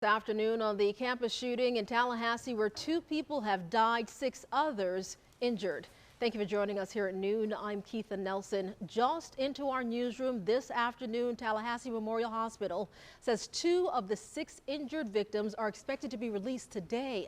This afternoon on the campus shooting in Tallahassee, where 2 people have died, 6 others injured. Thank you for joining us here at noon. I'm Keitha Nelson. Just into our newsroom this afternoon, Tallahassee Memorial Hospital says 2 of the 6 injured victims are expected to be released today.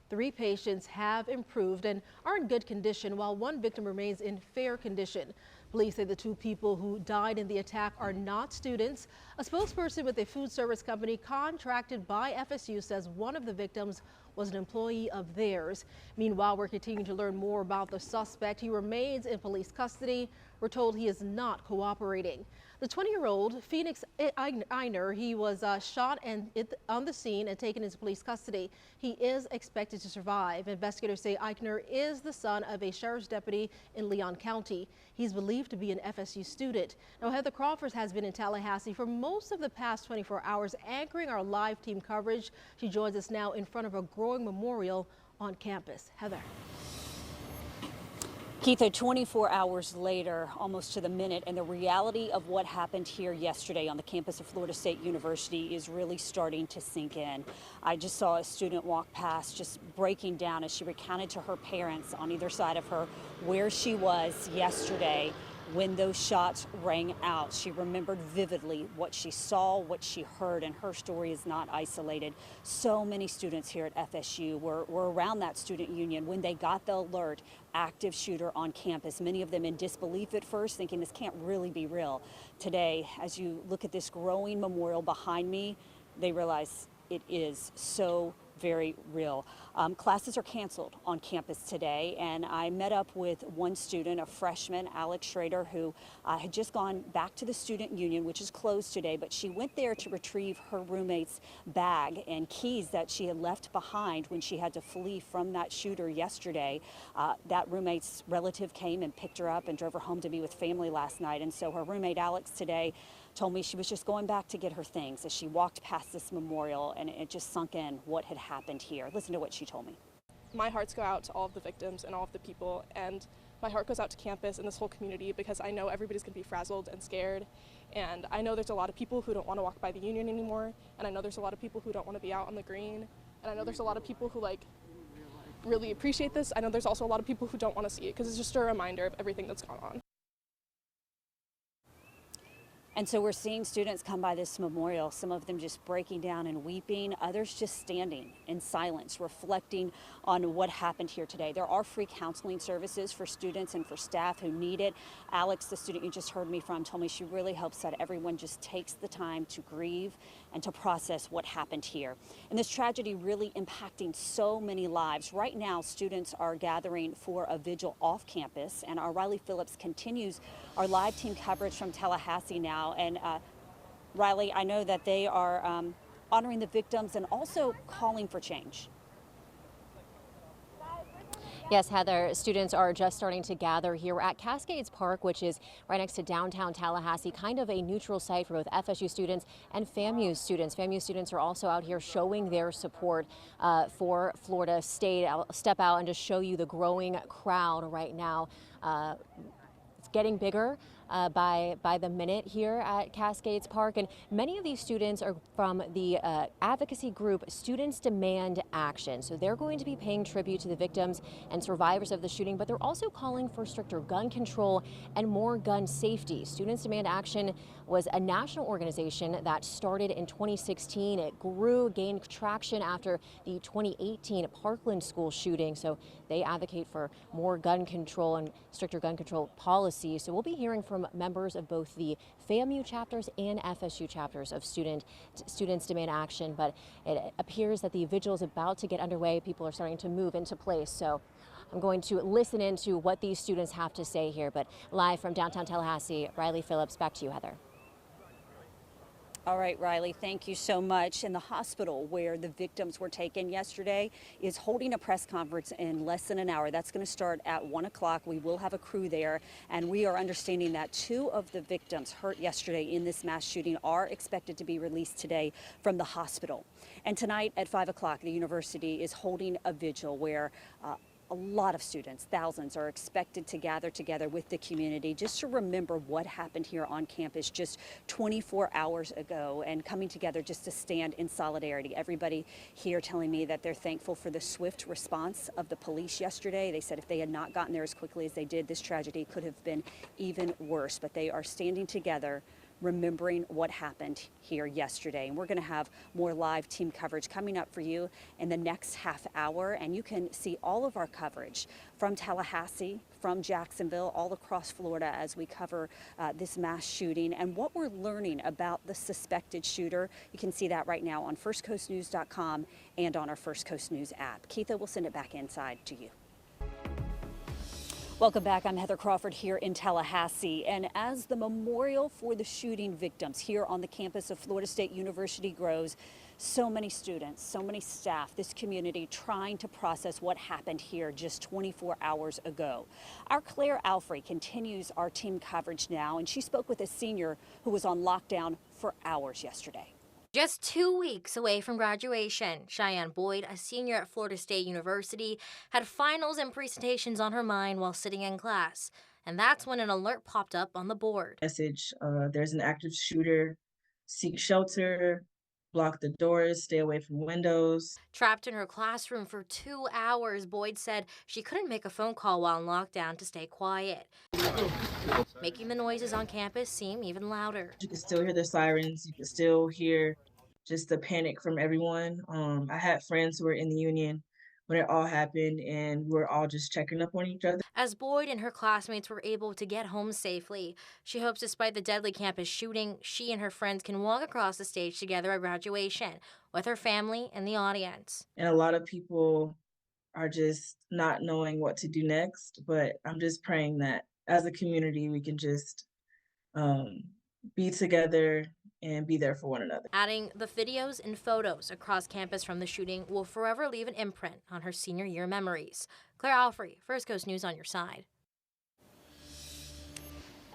3 patients have improved and are in good condition, while 1 victim remains in fair condition. Police say the 2 people who died in the attack are not students. A spokesperson with a food service company contracted by FSU says one of the victims was an employee of theirs. Meanwhile, we're continuing to learn more about the suspect. He remains in police custody. We're told he is not cooperating. The 20-year-old Phoenix Einer, he was shot on the scene and taken into police custody. He is expected to survive. Investigators say Eichner is the son of a sheriff's deputy in Leon County. He's believed to be an FSU student. Now, Heather Crawford has been in Tallahassee for most of the past 24 hours, anchoring our live team coverage. She joins us now in front of a growing memorial on campus. Heather. Keitha, 24 hours later, almost to the minute, and the reality of what happened here yesterday on the campus of Florida State University is really starting to sink in. I just saw a student walk past, just breaking down as she recounted to her parents on either side of her where she was yesterday when those shots rang out. She remembered vividly what she saw, what she heard, and her story is not isolated. So many students here at FSU were around that student union when they got the alert, active shooter on campus. Many of them in disbelief at first, thinking this can't really be real. Today, as you look at this growing memorial behind me, they realize it is so very real. Classes are canceled on campus today, and I met up with one student, a freshman, Alex Schrader, who had just gone back to the student union, which is closed today, but she went there to retrieve her roommate's bag and keys that she had left behind when she had to flee from that shooter yesterday. That roommate's relative came and picked her up and drove her home to be with family last night, and so her roommate Alex today told me she was just going back to get her things as she walked past this memorial, and it just sunk in what had happened here. Listen to what she told me. My hearts go out to all of the victims and all of the people, and my heart goes out to campus and this whole community, because I know everybody's going to be frazzled and scared, and I know there's a lot of people who don't want to walk by the union anymore, and I know there's a lot of people who don't want to be out on the green, and I know there's a lot of people who really appreciate this. I know there's also a lot of people who don't want to see it, because it's just a reminder of everything that's gone on. And so we're seeing students come by this memorial, some of them just breaking down and weeping, others just standing in silence, reflecting on what happened here today. There are free counseling services for students and for staff who need it. Alex, the student you just heard me from, told me she really hopes that everyone just takes the time to grieve and to process what happened here. And this tragedy really impacting so many lives. Right now, students are gathering for a vigil off campus, and our Riley Phillips continues our live team coverage from Tallahassee now. And Riley, I know that they are honoring the victims and also calling for change. Yes, Heather, students are just starting to gather here at Cascades Park, which is right next to downtown Tallahassee, kind of a neutral site for both FSU students and FAMU students. FAMU students are also out here showing their support for Florida State. I'll step out and just show you the growing crowd right now. It's getting bigger by the minute here at Cascades Park, and many of these students are from the advocacy group Students Demand Action. So they're going to be paying tribute to the victims and survivors of the shooting, but they're also calling for stricter gun control and more gun safety. Students Demand Action was a national organization that started in 2016. It grew, gained traction after the 2018 Parkland school shooting. So they advocate for more gun control and stricter gun control policies. So we'll be hearing from members of both the FAMU chapters and FSU chapters of Students Demand Action, but it appears that the vigil is about to get underway. People are starting to move into place. So I'm going to listen into what these students have to say here. But live from downtown Tallahassee, Riley Phillips, back to you, Heather. All right, Riley, thank you so much. And the hospital where the victims were taken yesterday is holding a press conference in less than an hour. That's going to start at 1 o'clock. We will have a crew there, and we are understanding that 2 of the victims hurt yesterday in this mass shooting are expected to be released today from the hospital. And tonight at 5 o'clock, the university is holding a vigil where a a lot of students, thousands, are expected to gather together with the community just to remember what happened here on campus just 24 hours ago, and coming together just to stand in solidarity. Everybody here telling me that they're thankful for the swift response of the police yesterday. They said if they had not gotten there as quickly as they did, this tragedy could have been even worse. But they are standing together, remembering what happened here yesterday. And we're going to have more live team coverage coming up for you in the next half hour. And you can see all of our coverage from Tallahassee, from Jacksonville, all across Florida as we cover this mass shooting and what we're learning about the suspected shooter. You can see that right now on firstcoastnews.com and on our First Coast News app. Keitha, we'll send it back inside to you. Welcome back. I'm Heather Crawford here in Tallahassee. And as the memorial for the shooting victims here on the campus of Florida State University grows, so many students, so many staff, this community trying to process what happened here just 24 hours ago. Our Claire Alfrey continues our team coverage now, and she spoke with a senior who was on lockdown for hours yesterday. Just 2 weeks away from graduation, Cheyenne Boyd, a senior at Florida State University, had finals and presentations on her mind while sitting in class. And that's when an alert popped up on the board. Message, there's an active shooter, seek shelter, block the doors, stay away from windows. Trapped in her classroom for 2 hours, Boyd said she couldn't make a phone call while in lockdown to stay quiet, making the noises on campus seem even louder. You can still hear the sirens. You can still hear just the panic from everyone. I had friends who were in the union when it all happened, and we're all just checking up on each other. As Boyd and her classmates were able to get home safely, she hopes despite the deadly campus shooting, she and her friends can walk across the stage together at graduation with her family and the audience. And a lot of people are just not knowing what to do next, but I'm just praying that as a community, we can just be together and be there for one another. Adding the videos and photos across campus from the shooting will forever leave an imprint on her senior year memories. Claire Alfrey, First Coast News on your side.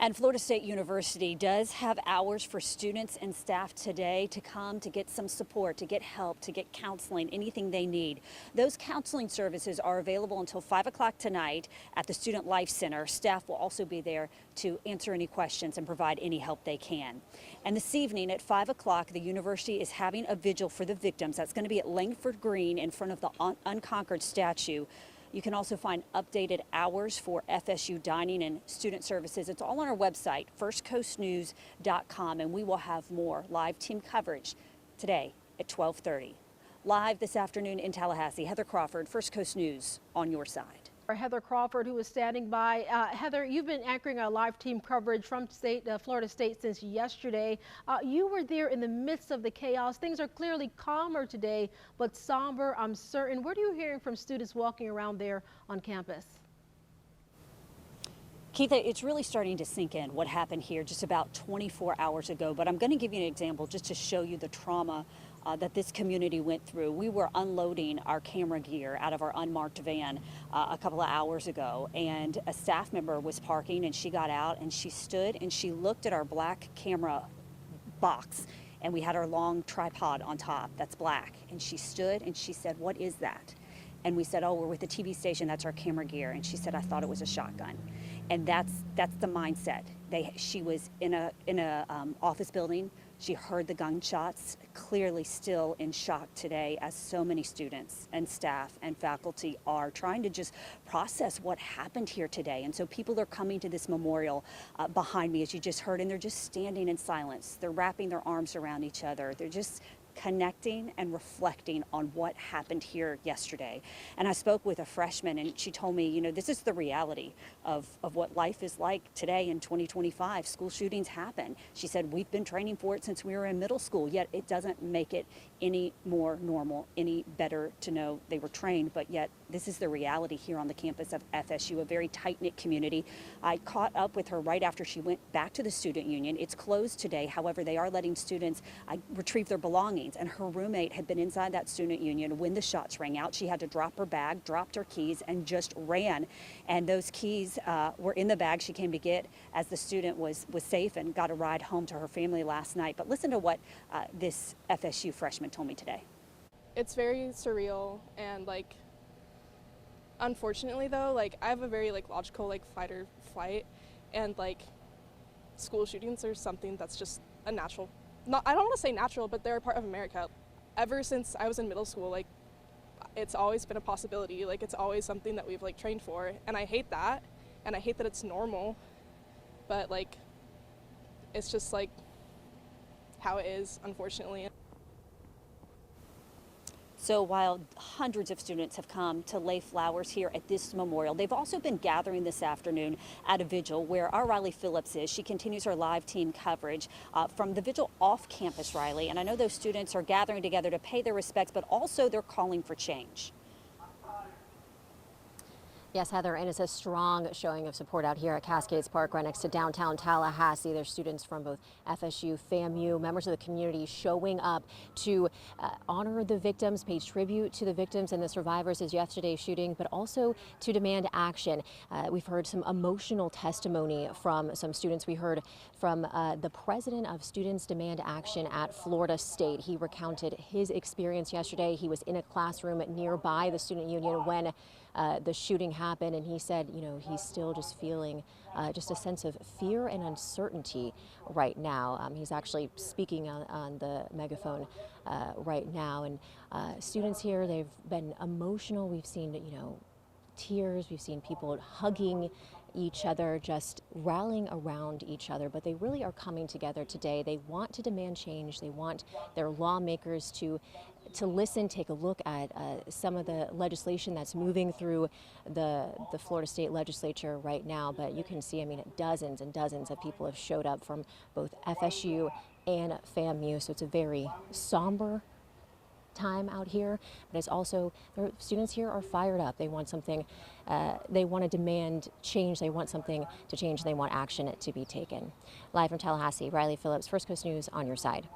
And Florida State University does have hours for students and staff today to come to get some support, to get help, to get counseling, anything they need. Those counseling services are available until 5 o'clock tonight at the Student Life Center. Staff will also be there to answer any questions and provide any help they can. And this evening at 5 o'clock, the university is having a vigil for the victims. That's going to be at Langford Green in front of the Unconquered statue. You can also find updated hours for FSU dining and student services. It's all on our website, firstcoastnews.com, and we will have more live team coverage today at 12:30. Live this afternoon in Tallahassee, Heather Crawford, First Coast News on your side. Heather Crawford, who is standing by. Heather, you've been anchoring our live team coverage from Florida State since yesterday. You were there in the midst of the chaos. Things are clearly calmer today, but somber, uncertain. What are you hearing from students walking around there on campus? Keitha, it's really starting to sink in what happened here just about 24 hours ago, but I'm going to give you an example just to show you the trauma that this community went through. We were unloading our camera gear out of our unmarked van a couple of hours ago, and a staff member was parking, and she got out and she stood and she looked at our black camera box, and we had our long tripod on top that's black, and she stood and she said, "What is that?" And we said, "Oh, we're with the TV station, that's our camera gear." And she said, "I thought it was a shotgun." And that's the mindset. She was in a office building. She heard the gunshots, clearly still in shock today, as so many students and staff and faculty are trying to just process what happened here today. And so people are coming to this memorial behind me, as you just heard, and they're just standing in silence. They're wrapping their arms around each other. They're just connecting and reflecting on what happened here yesterday. And I spoke with a freshman, and she told me, you know, this is the reality of what life is like today in 2025. School shootings happen. She said, we've been training for it since we were in middle school, yet it doesn't make it any more normal, any better to know they were trained, but yet this is the reality here on the campus of FSU, a very tight-knit community. I caught up with her right after she went back to the student union. It's closed today. However, they are letting students retrieve their belongings, and her roommate had been inside that student union when the shots rang out. She had to drop her bag, dropped her keys, and just ran. And those keys were in the bag she came to get as the student was safe and got a ride home to her family last night. But listen to what this FSU freshman told me today. It's very surreal, and like Unfortunately though, like I have a very like logical like fight or flight, and like school shootings are something that's just a natural, not, I don't want to say natural, but they're a part of America. Ever since I was in middle school, like it's always been a possibility, like it's always something that we've like trained for, and I hate that, and I hate that it's normal, but like it's just like how it is, unfortunately. So while hundreds of students have come to lay flowers here at this memorial, they've also been gathering this afternoon at a vigil where our Riley Phillips is. She continues her live team coverage from the vigil off campus, Riley. And I know those students are gathering together to pay their respects, but also they're calling for change. Yes, Heather, and it's a strong showing of support out here at Cascades Park right next to downtown Tallahassee. There's students from both FSU, FAMU, members of the community showing up to honor the victims, pay tribute to the victims and the survivors of yesterday's shooting, but also to demand action. We've heard some emotional testimony from some students. We heard from the president of Students Demand Action at Florida State. He recounted his experience yesterday. He was in a classroom nearby the student union when the shooting happened, and he said, you know, he's still just feeling just a sense of fear and uncertainty right now. He's actually speaking on the megaphone right now, and students here, they've been emotional. We've seen, you know, tears. We've seen people hugging each other, just rallying around each other, but they really are coming together today. They want to demand change. They want their lawmakers to listen, take a look at some of the legislation that's moving through the Florida State Legislature right now. But you can see, I mean, dozens and dozens of people have showed up from both FSU and FAMU, so it's a very somber time out here, but it's also, the students here are fired up. They want something, they want to demand change, they want something to change, they want action to be taken. Live from Tallahassee, Riley Phillips, First Coast News, on your side.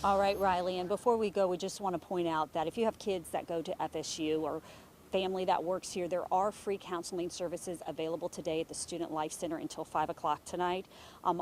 All right, Riley, and before we go, we just want to point out that if you have kids that go to FSU or family that works here, there are free counseling services available today at the Student Life Center until 5 o'clock tonight.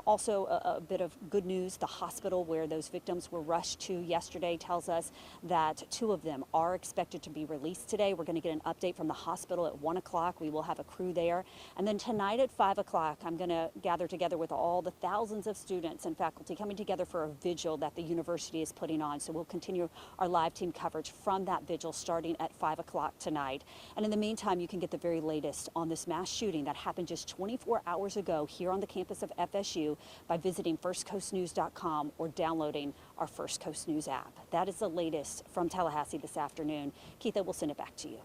Also, a bit of good news, the hospital where those victims were rushed to yesterday tells us that 2 of them are expected to be released today. We're going to get an update from the hospital at 1 o'clock. We will have a crew there. And then tonight at 5 o'clock, I'm going to gather together with all the thousands of students and faculty coming together for a vigil that the university is putting on. So we'll continue our live team coverage from that vigil starting at 5 o'clock tonight. And in the meantime, you can get the very latest on this mass shooting that happened just 24 hours ago here on the campus of FSU by visiting firstcoastnews.com or downloading our First Coast News app. That is the latest from Tallahassee this afternoon. Keitha, we'll send it back to you.